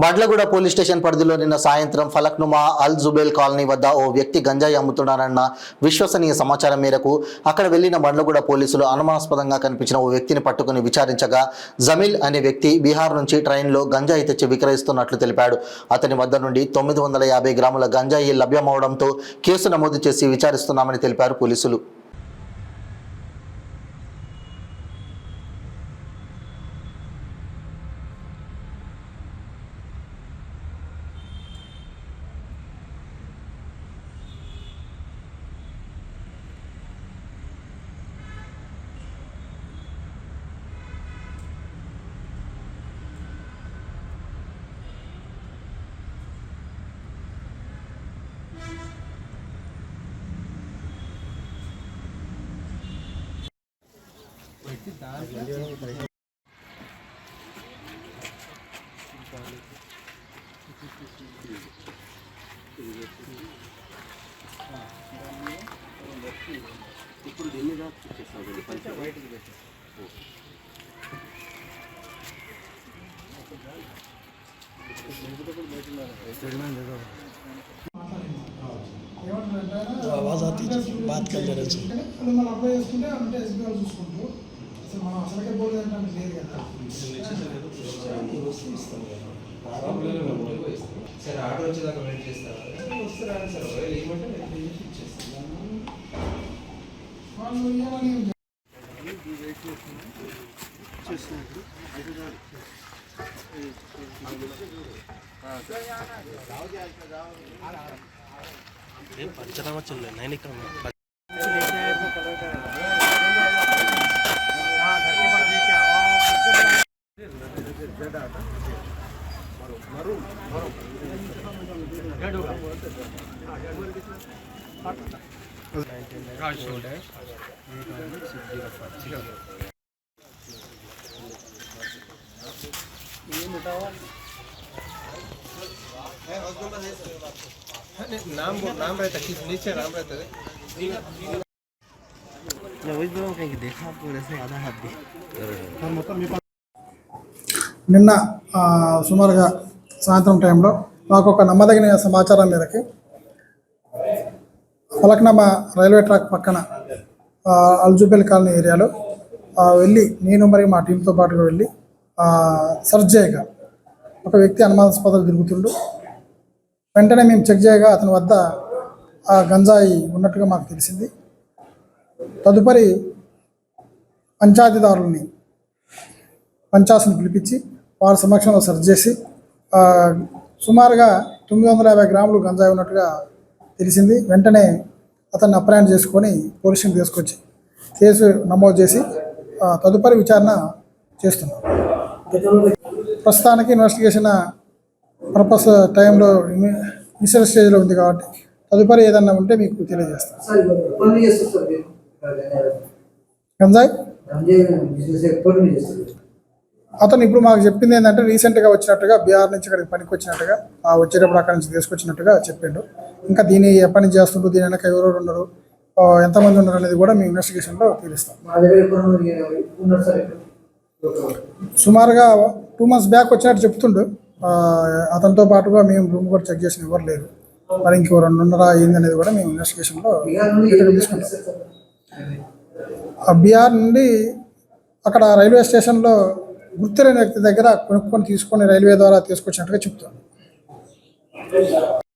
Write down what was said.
మడ్లగూడ police station పరిధిలో నిన్న సాయంత్రం ఫలక్నుమా అల్ జుబేల్ కాలనీ వద్ద ఓ వ్యక్తి గంజాయి అమ్ముతున్నారన్న విశ్వసనీయ సమాచారం మేరకు అక్కడ వెళ్లిన మడ్లగూడ పోలీసులు అనుమానాస్పదంగా కనిపించిన ఓ వ్యక్తిని పట్టుకుని విచారించగా జమీల్ అనే వ్యక్తి బీహార్ నుంచి ట్రైన్లో గంజాయి తెచ్చి విక్రయిస్తున్నట్లు తెలిపాడు. అతని వద్ద నుండి 950 గ్రాముల గంజాయి లభ్యమవడంతో కేసు నమోదు చేసి విచారిస్తున్నామని తెలిపారు పోలీసులు. ఇప్పుడు దీన్ని చేస్తాను బయటికి आवाज आती है बात कर ले रहे थे మనం అప్లై చేసుకుంటే అంటే ఎస్బీఐ చూసుకుంటూ అసలు మనం అసలుకే పోలేదంటే అంటే లేదు కదా సార్ ఆర్డర్ వచ్చేదాకా వెయిట్ చేస్తారా వస్తారా సార్ ఏమంటే నేను ఇచ్చేస్తాను వాళ్ళు ఏమని पंचनामा चल रहा है नहीं निकल नाम रहता है नीचे नाम रहता है कहीं देखा आपको वैसे आधा हाथ भी నిన్న సుమారుగా సాయంత్రం టైంలో మాకు ఒక నమ్మదగిన సమాచారం మేరకు ఫలక్నామా రైల్వే ట్రాక్ పక్కన అల్జుబేల్ కాలనీ ఏరియాలో వెళ్ళి నేను మరియు మా టీంతో పాటుగా వెళ్ళి సర్చ్ చేయగా ఒక వ్యక్తి అనుమానాస్పదంగా తిరుగుతుండు. వెంటనే మేము చెక్ చేయగా అతని వద్ద ఆ గంజాయి ఉన్నట్టుగా మాకు తెలిసింది. తదుపరి పంచాయతీని పిలిపించి వారి సమక్షంలో సెర్చ్ చేసి సుమారుగా 950 గ్రాములు గంజాయి ఉన్నట్టుగా తెలిసింది. వెంటనే అతన్ని అప్రయాణం చేసుకొని పోలీసుని తీసుకొచ్చి కేసు నమోదు చేసి తదుపరి విచారణ చేస్తున్నాం. ప్రస్తుతానికి ఇన్వెస్టిగేషన్ పర్పస్ టైంలో ఇనిషియల్ స్టేజ్లో ఉంది కాబట్టి తదుపరి ఏదన్నా ఉంటే మీకు తెలియజేస్తాం. గంజాయి అతను ఇప్పుడు మాకు చెప్పింది ఏంటంటే రీసెంట్గా వచ్చినట్టుగా బీహార్ నుంచి ఇక్కడికి పనికి వచ్చినట్టుగా వచ్చేటప్పుడు అక్కడి నుంచి తీసుకొచ్చినట్టుగా చెప్పిండు. ఇంకా దీన్ని ఎప్పటి నుంచి చేస్తుంటూ దీని వెనక ఎవరెవరు ఉన్నారు ఎంతమంది ఉన్నారు అనేది కూడా మేము ఇన్వెస్టిగేషన్లో తెలుస్తాం. సుమారుగా 2 months బ్యాక్ వచ్చినట్టు చెప్తుండు. అతనితో పాటుగా మేము రూమ్ కూడా చెక్ చేసిన ఎవరు లేరు. మరి ఇంకెవరు ఉన్నారా ఏంది అనేది కూడా మేము ఇన్వెస్టిగేషన్లో తీసుకుంటాం. బీహార్ నుండి అక్కడ రైల్వే స్టేషన్లో గుర్తులేని వ్యక్తి దగ్గర కొనుక్కొని తీసుకొని రైల్వే ద్వారా తీసుకొచ్చినట్టుగా చెప్తాను.